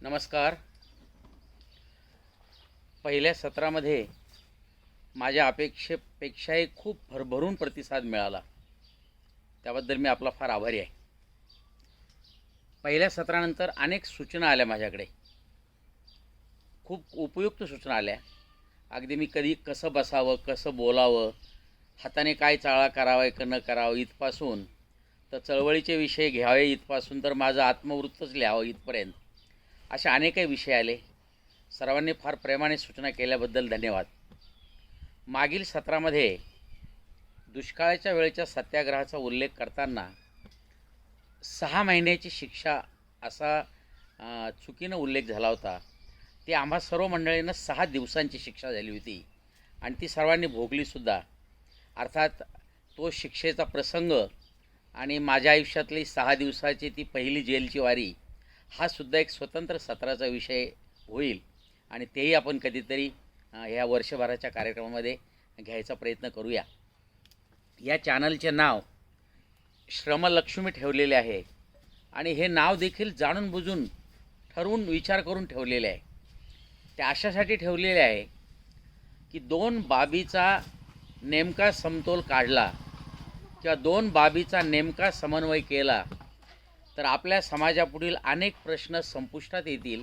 नमस्कार. पहिल्या सत्रामध्ये माझ्या अपेक्षेपेक्षाही खूप भरभरून प्रतिसाद मिळाला, त्याबद्दल मी आपला फार आभारी आहे. पहिल्या सत्रानंतर अनेक सूचना आल्या माझ्याकडे, खूप उपयुक्त सूचना आल्या. अगदी मी कधी कसं बसावं, कसं बोलावं, हाताने काय चाळा करावा न करावं इथपासून तर चळवळीचे विषय घ्यावे इथपासून तर माझं आत्मवृत्तच लिहावं इथपर्यंत असे अनेकही विषय आले. सर्वांनी फार प्रेमाने सूचना केल्याबद्दल धन्यवाद. मागील सत्रामध्ये दुष्काळाच्या वेळेच्या सत्याग्रहाचा उल्लेख करताना 6 महिन्याची शिक्षा असा चुकीनं उल्लेख झाला होता. ती आम्हा सर्व मंडळींना 6 दिवसांची शिक्षा झाली होती आणि ती सर्वांनी भोगलीसुद्धा. अर्थात तो शिक्षेचा प्रसंग आणि माझ्या आयुष्यातली 6 दिवसाची ती पहिली जेलची वारी हा सुद्धा एक स्वतंत्र सत्राचा विषय होईल आणि तेही आपण कधीतरी ह्या वर्षभराच्या कार्यक्रमामध्ये घ्यायचा प्रयत्न करूया. या चॅनलचे नाव श्रमलक्ष्मी ठेवलेले आहे आणि हे नाव देखील जाणून बुजून ठरवून विचार करून ठेवलेले आहे. ते अशासाठी ठेवलेले आहे की 2 बाबीचा नेमका समतोल काढला किंवा 2 बाबीचा नेमका समन्वय केला तर आपल्या समाजापुढील अनेक प्रश्न संपुष्टात येतील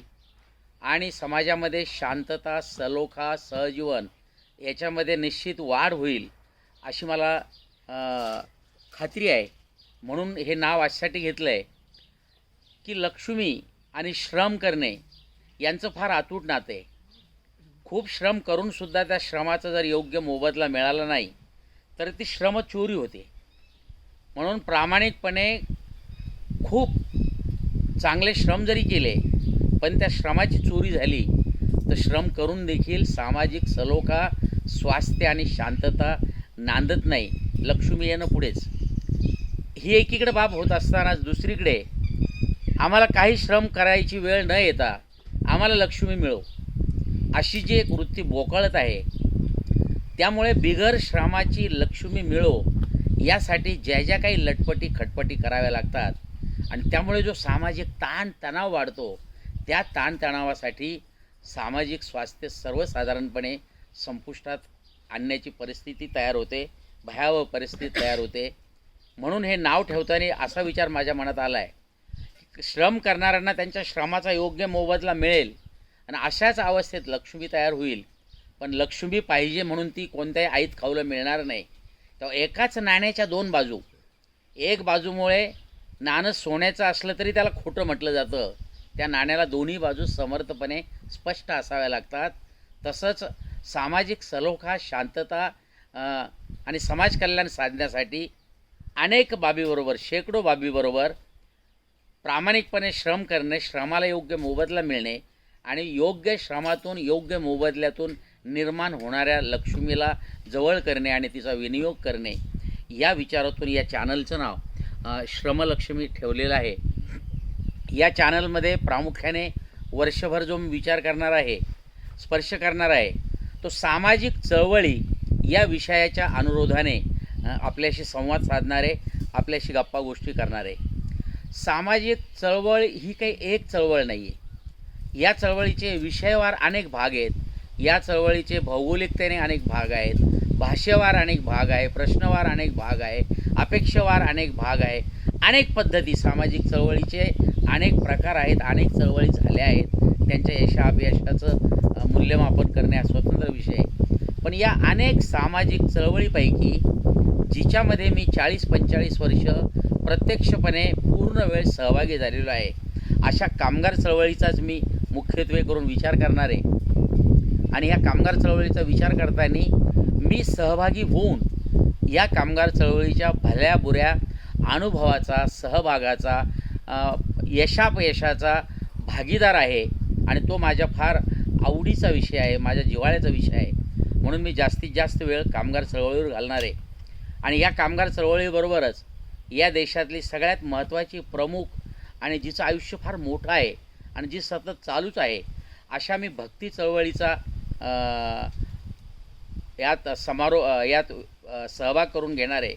आणि समाजामध्ये शांतता, सलोखा, सहजीवन याच्यामध्ये निश्चित वाढ होईल अशी मला खात्री आहे. म्हणून हे नाव अशासाठी घेतलं आहे की लक्ष्मी आणि श्रम करणे यांचं फार अतूट नातं आहे. खूप श्रम करूनसुद्धा त्या श्रमाचा जर योग्य मोबदला मिळाला नाही तर ती श्रमचोरी होते. म्हणून प्रामाणिकपणे खूप चांगले श्रम जरी केले पण त्या श्रमाची चोरी झाली तर श्रम करून देखील सामाजिक सलोखा, स्वास्थ्य आणि शांतता नांदत नाही. लक्ष्मी येणं पुढेच. ही एकीकडे बाब होत असतानाच दुसरीकडे आम्हाला काही श्रम करायची वेळ न येता आम्हाला लक्ष्मी मिळो अशी जी एक वृत्ती बोकळत आहे. त्यामुळे बिगर श्रमाची लक्ष्मी मिळो यासाठी ज्या ज्या काही लटपटी खटपटी कराव्या लागतात आणि त्यामुळे जो सामाजिक ताणतणाव वाढतो त्या ताणतणावासाठी सामाजिक स्वास्थ्य सर्वसाधारणपणे संपुष्टात आणण्याची परिस्थिती तयार होते, भयावह परिस्थिती तयार होते. म्हणून हे नाव ठेवताना असा विचार माझ्या मनात आला आहे, श्रम करणाऱ्यांना त्यांच्या श्रमाचा योग्य मोबदला मिळेल आणि अशाच अवस्थेत लक्ष्मी तयार होईल. पण लक्ष्मी पाहिजे म्हणून ती कोणत्याही आईत खाऊला मिळणार नाही. तेव्हा एकाच नाण्याच्या 2 बाजू. एक बाजूमुळे नाणं सोन्याचं असलं तरी त्याला खोटं म्हटलं जातं. त्या नाण्याला दोन्ही बाजू समर्थपणे स्पष्ट असाव्या लागतात. तसंच सामाजिक सलोखा, शांतता आणि समाजकल्याण साधण्यासाठी अनेक बाबीबरोबर, शेकडो बाबीबरोबर प्रामाणिकपणे श्रम करणे, श्रमाला योग्य मोबदला मिळणे आणि योग्य श्रमातून योग्य मोबदल्यातून निर्माण होणाऱ्या लक्ष्मीला जवळ करणे आणि तिचा विनियोग करणे या विचारातून या चॅनलचं नाव श्रमलक्ष्मी ठेवलेलं आहे. या चॅनलमध्ये प्रामुख्याने वर्षभर जो मी विचार करणार आहे, स्पर्श करणार आहे तो सामाजिक चळवळी या विषयाच्या अनुरोधाने आपल्याशी संवाद साधणारे, आपल्याशी गप्पा गोष्टी करणारे. सामाजिक चळवळ ही काही एक चळवळ नाही आहे. या चळवळीचे विषयवार अनेक भाग आहेत. या चळवळीचे भौगोलिकतेने अनेक भाग आहेत, भाषेवार अनेक भाग आहे, प्रश्नवार अनेक भाग आहे, अपेक्षेवार अनेक भाग आहे. अनेक पद्धती सामाजिक चळवळीचे अनेक प्रकार आहेत, अनेक चळवळी झाल्या आहेत. त्यांच्या यशापयशाचं मूल्यमापन करणे हा स्वतंत्र विषय आहे. पण या अनेक सामाजिक चळवळीपैकी जिच्यामध्ये मी 40-45 वर्ष प्रत्यक्षपणे पूर्ण वेळ सहभागी झालेलो आहे अशा कामगार चळवळीचाच मी मुख्यत्वे करून विचार करणार आहे. आणि या कामगार चळवळीचा विचार करताना मी सहभागी होऊन या कामगार चळवळीच्या भल्या बुऱ्या अनुभवाचा, सहभागाचा, यशापयशाचा भागीदार आहे आणि तो माझ्या फार आवडीचा विषय आहे, माझ्या जिव्हाळ्याचा विषय आहे. म्हणून मी जास्तीत जास्त वेळ कामगार चळवळीवर घालणार आहे. आणि या कामगार चळवळीबरोबरच या देशातली सगळ्यात महत्त्वाची, प्रमुख आणि जिचं आयुष्य फार मोठं आहे आणि जी सतत चालूच आहे अशा मी भक्ती चळवळीचा यात सहभाग करून घेणार आहे.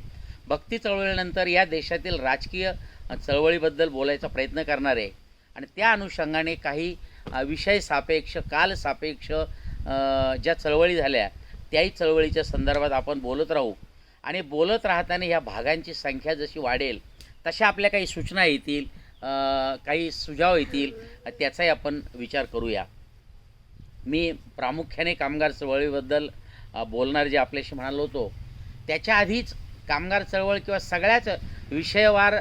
भक्ती चळवळीनंतर या देशातील राजकीय चळवळीबद्दल बोलायचा प्रयत्न करणार आहे आणि त्या अनुषंगाने काही विषय सापेक्ष काल सापेक्ष ज्या चळवळी झाल्या त्याही चळवळीच्या संदर्भात आपण बोलत राहू आणि बोलत राहताना ह्या भागांची संख्या जशी वाढेल तशा आपल्या काही सूचना येतील, काही सुझाव येतील, त्याचाही आपण विचार करूया. मी प्रामुख्याने कामगार चळवळीबद्दल बोलणार जे आपल्याशी म्हणालो होतो त्याच्या आधीच कामगार चळवळ किंवा सगळ्याच विषयवार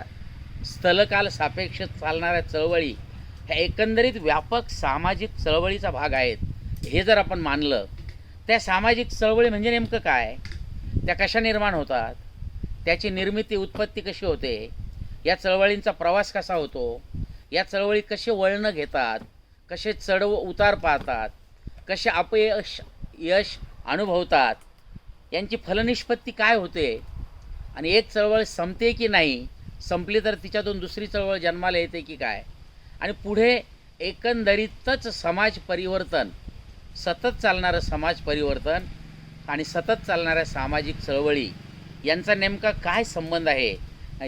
स्थलकाल सापेक्ष चालणाऱ्या चळवळी ह्या एकंदरीत व्यापक सामाजिक चळवळीचा भाग आहेत. हे जर आपण मानलं, त्या सामाजिक चळवळी म्हणजे नेमकं काय, त्या कशा निर्माण होतात, त्याची निर्मिती उत्पत्ती कशी होते, या चळवळींचा प्रवास कसा होतो, या चळवळी कसे वळणं घेतात, कसे चढ उतार पाहतात, कसे अपयश यश अनुभवतात, यांची फलनिष्पत्ती काय होते आणि एक चळवळ संपते की नाही, संपली तर तिच्यातून दुसरी चळवळ जन्माला येते की काय, आणि पुढे एकंदरीतच समाज परिवर्तन, सतत चालणारं समाज परिवर्तन आणि सतत चालणाऱ्या सामाजिक चळवळी यांचा नेमका काय संबंध आहे,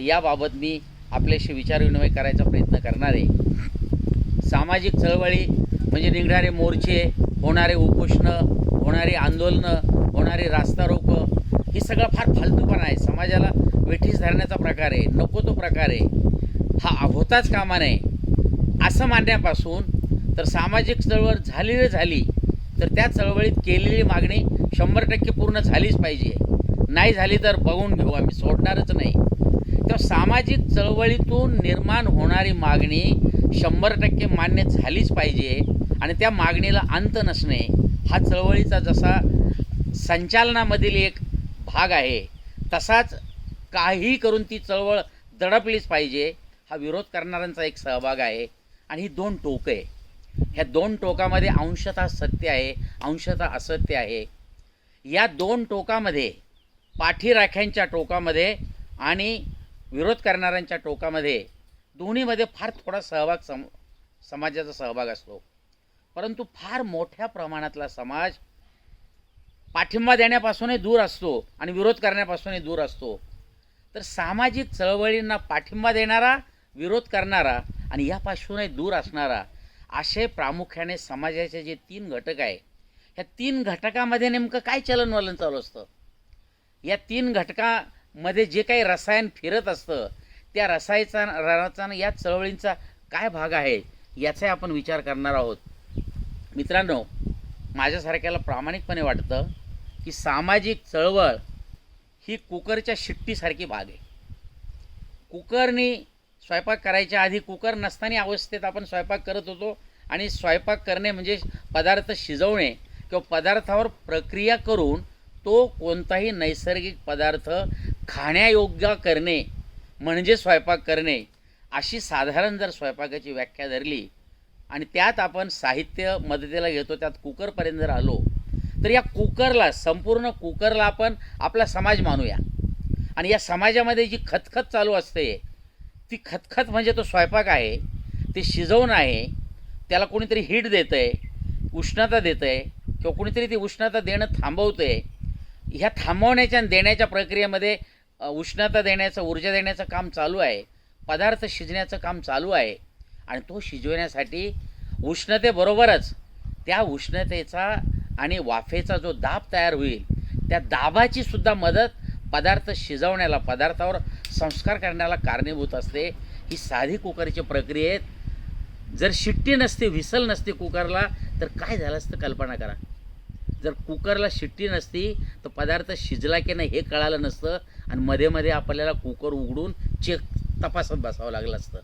याबाबत मी आपल्याशी विचारविनिमय करायचा प्रयत्न करणार आहे. सामाजिक चळवळी म्हणजे निघणारे मोर्चे, होणारे उपोषणं, होणारी आंदोलनं, होणारे रास्ता रोको, हे सगळं फार फालतूपणा आहे, समाजाला वेठीस धरण्याचा प्रकार आहे, नको तो प्रकार आहे, हा होताच कामा नये असं मानण्यापासून तर सामाजिक चळवळ झाली तर त्या चळवळीत केलेली मागणी 100% पूर्ण झालीच पाहिजे, नाही झाली तर बघून घेऊ, आम्ही सोडणारच नाही. तेव्हा सामाजिक चळवळीतून निर्माण होणारी मागणी 100% मान्य झालीच पाहिजे आणि त्या मागणीला अंत नसणे हा चळवळीचा जसा संचालनामधील एक भाग आहे, तसाच काही करून ती चळवळ दडपलीच पाहिजे हा विरोध करणाऱ्यांचा एक सहभाग आहे. आणि ही दोन टोकं आहे, ह्या दोन टोकामध्ये अंशतः सत्य आहे, अंशतः असत्य आहे. या दोन टोकामध्ये, पाठीराख्यांच्या टोकामध्ये आणि विरोध करणाऱ्यांच्या टोकामध्ये, दोन्हीमध्ये फार थोडा सहभाग समाजाचा सहभाग असतो, परंतु फार मोठ्या प्रमाणातला समाज पाठिंबा देण्यापासूनही दूर असतो आणि विरोध करण्यापासूनही दूर असतो. तर सामाजिक चळवळींना पाठिंबा देणारा, विरोध करणारा आणि यापासूनही दूर असणारा, असे प्रामुख्याने समाजाचे जे 3 घटक आहे, ह्या 3 घटकामध्ये नेमकं काय चलनवलन चालू असतं, या 3 घटकामध्ये जे काही रसायन फिरत असतं त्या रसायनाचा या चळवळींचा काय भाग आहे याचा आपण विचार करणार आहोत. मित्रांनो, माझ्यासारख्याला प्रामाणिकपणे वाटतं की सामाजिक चळवळ ही कुकरच्या शिट्टीसारखी भाग आहे. कुकरनी स्वयंपाक करायच्या आधी, कुकर नसताना अवस्थेत आपण स्वयंपाक करत होतो आणि स्वयंपाक करणे म्हणजे पदार्थ शिजवणे किंवा पदार्थावर प्रक्रिया करून तो कोणताही नैसर्गिक पदार्थ खाण्यायोग्य करणे म्हणजे स्वयंपाक करणे, अशी साधारण जर स्वयंपाकाची व्याख्या धरली आणि त्यात आपण साहित्य मदतीला घेतो, त्यात कुकरपर्यंत जर आलो तर या कुकरला, संपूर्ण कुकरला आपण आपला समाज मानूया. आणि या समाजामध्ये जी खतखत चालू असते ती खतखत म्हणजे तो स्वयंपाक आहे, ते शिजवणं आहे, त्याला कोणीतरी हीट देतं आहे, उष्णता देतं आहे किंवा कोणीतरी ती उष्णता देणं थांबवतं आहे. ह्या थांबवण्याच्या आणि देण्याच्या प्रक्रियेमध्ये उष्णता देण्याचं, ऊर्जा देण्याचं काम चालू आहे, पदार्थ शिजण्याचं काम चालू आहे. आणि तो शिजवण्यासाठी उष्णतेबरोबरच त्या उष्णतेचा आणि वाफेचा जो दाब तयार होईल त्या दाबाची सुद्धा मदत पदार्थ शिजवण्याला, पदार्थावर संस्कार करण्याला कारणीभूत असते. ही साधी कुकरची प्रक्रियेत जर शिट्टी नसती, व्हिसल नसती कुकरला तर काय झालं असतं कल्पना करा. जर कुकरला शिट्टी नसती तर पदार्थ शिजला की नाही हे कळालं नसतं आणि मध्ये मध्ये आपल्याला कुकर उघडून चेक तपासत बसावं लागलं असतं.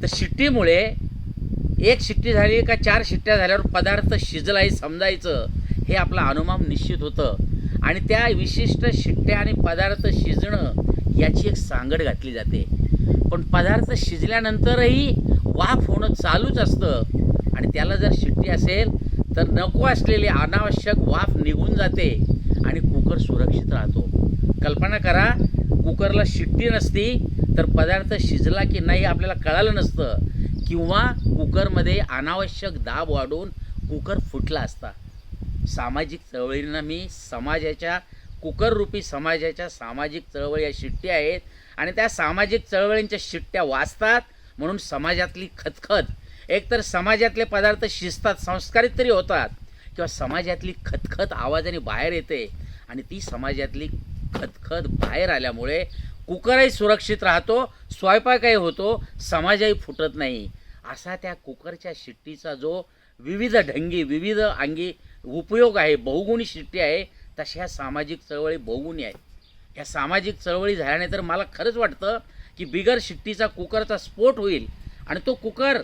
तर शिट्टीमुळे एक शिट्टी झाली का 4 शिट्ट्या झाल्यावर पदार्थ शिजला हे समजायचं, हे आपलं अनुमान निश्चित होतं. आणि त्या विशिष्ट शिट्ट्या आणि पदार्थ शिजणं याची एक सांगड घातली जाते. पण पदार्थ शिजल्यानंतरही वाफ होणं चालूच असतं आणि त्याला जर शिट्टी असेल तर नको असलेली अनावश्यक वाफ निघून जाते आणि कुकर सुरक्षित राहतो. कल्पना करा, कुकरला शिट्टी नसती तर पदार्थ शिजला की नाही आपल्याला कळालं नसतं किंवा कुकरमध्ये अनावश्यक दाब वाढून कुकर फुटला असता. सामाजिक चळवळींना मी समाजाच्या, कुकररूपी समाजाच्या सामाजिक चळवळी या शिट्ट्या आहेत आणि त्या सामाजिक चळवळींच्या शिट्ट्या वाजतात म्हणून समाजातली खतखत एकतर समाजातले पदार्थ शिजतात, संस्कारित तरी होतात, किंवा समाजातली खतखत आवाजाने बाहेर येते आणि ती समाजातली खतखत बाहेर आल्यामुळे कुकरही सुरक्षित राहतो, स्वयंपाकही होतो, समाजही फुटत नाही. असा त्या कुकरच्या शिट्टीचा जो विविध ढंगी विविध अंगी उपयोग आहे, बहुगुणी शिट्टी आहे, तशा सामाजिक चळवळी बहुगुणी आहेत. या सामाजिक चळवळी झाल्याने तर मला खरंच वाटतं की बिगर शिट्टीचा कुकरचा स्फोट होईल आणि तो कुकर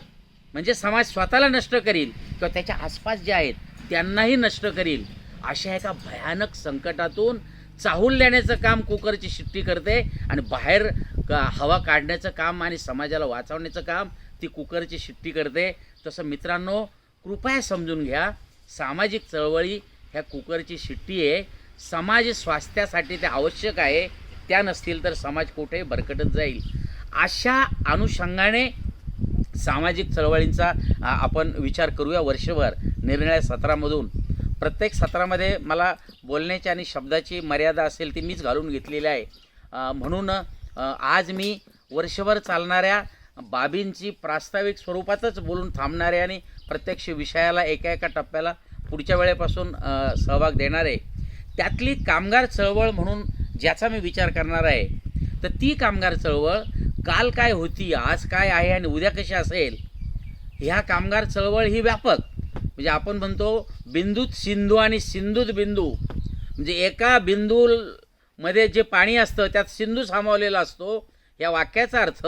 म्हणजे समाज स्वतःला नष्ट करील किंवा त्याच्या आसपास जे आहेत त्यांनाही नष्ट करील. अशा एका भयानक संकटातून चाहूल देण्याचं काम कुकरची शिट्टी करते आणि बाहेर हवा काढण्याचं काम आणि समाजाला वाचवण्याचं काम ती कुकरची शिट्टी करते. तसं मित्रांनो, कृपया समजून घ्या, सामाजिक चळवळी ह्या कुकरची शिट्टी आहे. समाज स्वास्थ्यासाठी ते आवश्यक आहे, त्या नसतील तर समाज कुठेही भरकटत जाईल. अशा अनुषंगाने सामाजिक चळवळींचा आपण विचार करूया वर्षभर निरनिराळ्या सत्रामधून. प्रत्येक सत्रामध्ये मला बोलण्याची आणि शब्दाची मर्यादा असेल ती मीच घालून घेतलेली आहे. म्हणून आज मी वर्षभर चालणाऱ्या बाबींची प्रास्ताविक स्वरूपातच बोलून थांबणारे आणि प्रत्यक्ष विषयाला एका एका टप्प्याला पुढच्या वेळेपासून सहभाग देणार आहे. त्यातली कामगार चळवळ म्हणून ज्याचा मी विचार करणार आहे, तर ती कामगार चळवळ काल काय होती, आज काय आहे आणि उद्या कशी असेल. ह्या कामगार चळवळ ही व्यापक, म्हणजे आपण म्हणतो बिंदूत सिंधू आणि सिंधूत बिंदू, म्हणजे एका बिंदूमध्ये जे पाणी असतं त्यात सिंधू सामावलेला असतो. या वाक्याचा अर्थ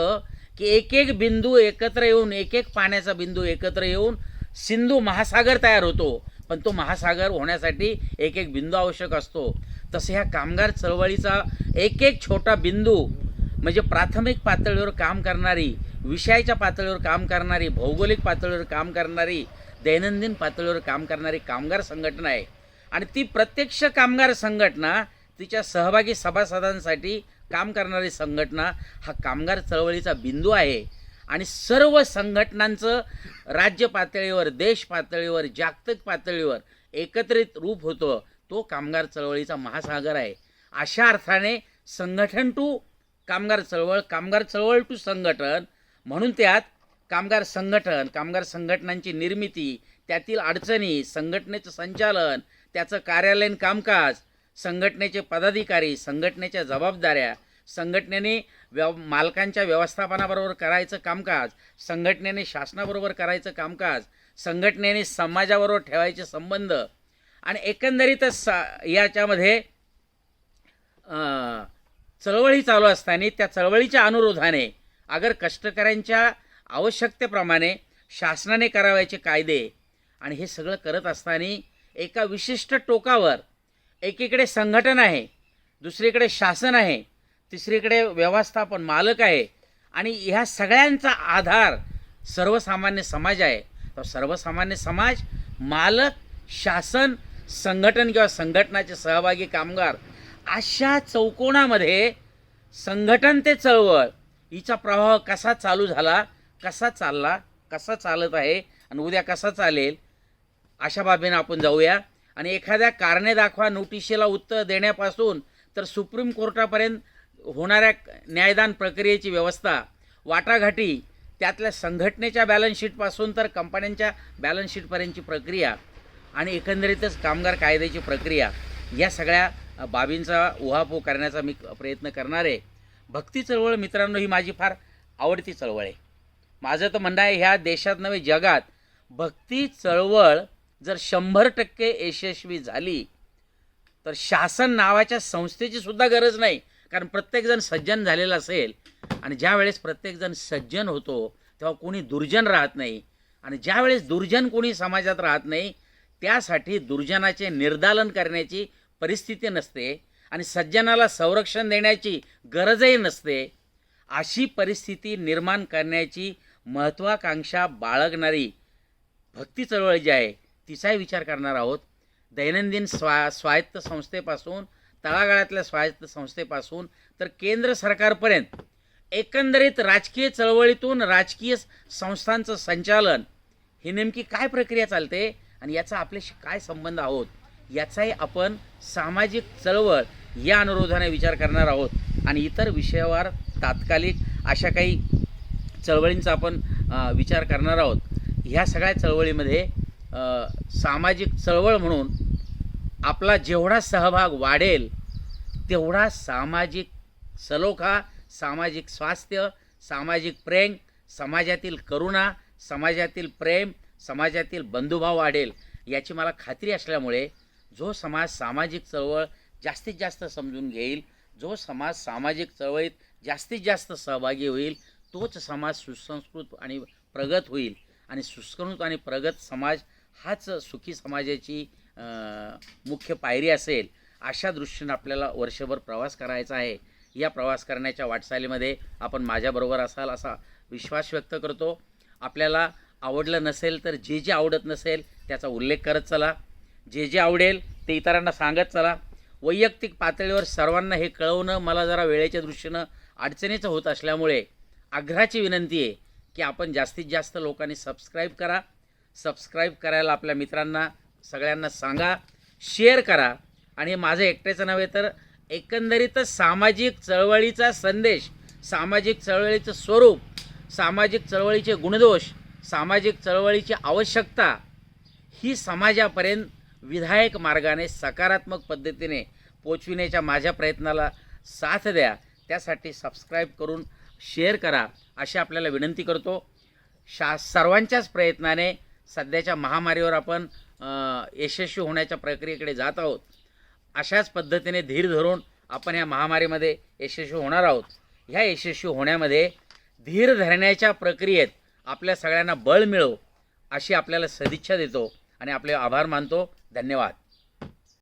की एक एक बिंदू एकत्र येऊन, एक एक पाण्याचा बिंदू एकत्र येऊन सिंधू महासागर तयार होतो. पण तो महासागर होण्यासाठी एक एक बिंदू आवश्यक असतो. तसं ह्या कामगार चळवळीचा एक एक छोटा बिंदू म्हणजे प्राथमिक पातळीवर काम करणारी, विषयाच्या पातळीवर काम करणारी, भौगोलिक पातळीवर काम करणारी, दैनंदिन पातळीवर काम करणारी कामगार संघटना आहे. आणि ती प्रत्यक्ष कामगार संघटना, तिच्या सहभागी सभासदांसाठी काम करणारी संघटना हा कामगार चळवळीचा बिंदू आहे. आणि सर्व संघटनांचं राज्य पातळीवर, देश पातळीवर, जागतिक पातळीवर एकत्रित रूप होतं, तो कामगार चळवळीचा महासागर आहे. अशा अर्थाने संघटन टू कामगार चळवळ, कामगार चळवळ टू संघटन, म्हणून त्यात कामगार संघटन, कामगार संघटनांची निर्मिती, त्यातील अडचणी, संघटनेचं संचालन, त्याचं कार्यालयीन कामकाज, संघटनेचे पदाधिकारी, संघटनेच्या जबाबदाऱ्या, संघटनेने मालकांच्या व्यवस्थापनाबरोबर करायचं कामकाज, संघटनेने शासनाबरोबर करायचं कामकाज, संघटनेने समाजाबरोबर ठेवायचे संबंध, आणि एकंदरीतच याच्यामध्ये चळवळी चालू असताना त्या चळवळीच्या अनुरोधाने अगर कष्टकऱ्यांच्या आवश्यकतेप्रमाणे शासनाने करावायचे कायदे, आणि हे सगळं करत असताना एका विशिष्ट टोकावर एकीकडे संघटन आहे, दुसरीकडे शासन आहे, तिसरीकडे व्यवस्थापन मालक आहे, आणि ह्या सगळ्यांचा आधार सर्वसामान्य समाज आहे. तर सर्वसामान्य समाज, मालक, शासन, संघटन किंवा संघटनाचे सहभागी कामगार, अशा चौकोनामध्ये संघटन ते चळवळ हिचा प्रभाव कसा चालू झाला, कसा चालला, कसा चालत आहे आणि उद्या कसा चालेल, अशा बाबीनं आपण जाऊया. आणि एखाद्या कारणे दाखवा नोटिशीला उत्तर देण्यापासून तर सुप्रीम कोर्टापर्यंत होणाऱ्या न्यायदान प्रक्रियेची व्यवस्था, वाटाघाटी, त्यातल्या संघटनेच्या बॅलन्स शीटपासून तर कंपन्यांच्या बॅलन्स शीटपर्यंतची प्रक्रिया, आणि एकंदरीतच कामगार कायद्याची प्रक्रिया, या सगळ्या बाबींचा उहापोह करण्याचा मी प्रयत्न करणार आहे. भक्ती चळवळ मित्रांनो ही माझी फार आवडती चळवळ आहे. माझं तर म्हणणं आहे ह्या देशात नव्हे जगात भक्ती चळवळ जर 100% यशस्वी झाली तर शासन नावाच्या संस्थेची सुद्धा गरज नाही. कारण प्रत्येकजण सज्जन झालेला असेल, आणि ज्या वेळेस प्रत्येकजण सज्जन होतो तेव्हा कोणी दुर्जन राहत नाही, आणि ज्या वेळेस दुर्जन कोणी समाजात राहत नाही त्यासाठी दुर्जनाचे निर्दालन करण्याची परिस्थिती नसते आणि सज्जनाला संरक्षण देण्याची गरजही नसते. अशी परिस्थिती निर्माण करण्याची महत्त्वाकांक्षा बाळगणारी भक्ती चळवळ जी आहे तिचाही विचार करणार आहोत. दैनंदिन स्वायत्त संस्थेपासून, तळागाळातल्या स्वायत्त संस्थेपासून तर केंद्र सरकारपर्यंत एकंदरीत राजकीय चळवळीतून राजकीय संस्थांचं संचालन, ही नेमकी काय प्रक्रिया चालते आणि याचा आपल्याशी काय संबंध आहोत, याचाही आपण सामाजिक चळवळ या अनुरोधाने विचार करणार आहोत. आणि इतर विषयावर तात्कालिक अशा काही चळवळींचा आपण विचार करणार आहोत. ह्या सगळ्या चळवळीमध्ये सामाजिक चळवळ म्हणून आपला जेवढा सहभाग वाढेल तेवढा सामाजिक सलोखा, सामाजिक स्वास्थ्य, सामाजिक प्रेम, समाजातील करुणा, समाजातील प्रेम, समाजातील बंधुभाव वाढेल याची मला खात्री असल्यामुळे जो समाज सामाजिक चळवळ जास्तीत जास्त समजून घेईल, जो समाज सामाजिक चळवळीत जास्तीत जास्त सहभागी होईल, तोच समाज सुसंस्कृत आणि प्रगत होईल. आणि सुसंस्कृत आणि प्रगत समाज हाच सुखी समाजाची मुख्य पायरी असेल. अशा दृष्टीने आपल्याला वर्षभर प्रवास करायचा आहे. या प्रवास करण्याच्या वाटचालीमध्ये आपण माझ्याबरोबर असाल असा विश्वास व्यक्त करतो. आपल्याला आवडलं नसेल तर जे जे आवडत नसेल त्याचा उल्लेख करत चला, जे जे आवडेल ते इतरांना सांगत चला. वैयक्तिक पातळीवर सर्वांना हे कळवणं मला जरा वेळेच्या दृष्टीनं अडचणीचं होत असल्यामुळे आग्रहाची विनंती आहे की आपण जास्तीत जास्त लोकांनी सबस्क्राईब करा. सबस्क्राईब करायला आपल्या मित्रांना सगळ्यांना सांगा, शेअर करा. आणि हे माझं एकट्याचं नव्हे तर एकंदरीतच सामाजिक चळवळीचा संदेश, सामाजिक चळवळीचं स्वरूप, सामाजिक चळवळीचे गुणदोष, सामाजिक चळवळीची आवश्यकता ही समाजापर्यंत विधायक मार्गाने सकारात्मक पद्धतीने पोचविण्याच्या माझ्या प्रयत्नाला साथ द्या. त्यासाठी सबस्क्राईब करून शेअर करा अशी आपल्याला विनंती करतो. सर्वांच्याच प्रयत्नाने सध्याच्या महामारीवर आपण यशस्वी होण्याच्या प्रक्रियेकडे जात आहोत. अशाच पद्धतीने धीर धरून आपण या महामारीमध्ये यशस्वी होणार आहोत. ह्या यशस्वी होण्यामध्ये धीर धरण्याच्या प्रक्रियेत आपल्या सगळ्यांना बळ मिळो अशी आपल्याला सदिच्छा देतो आणि आपले आभार मानतो. धन्यवाद.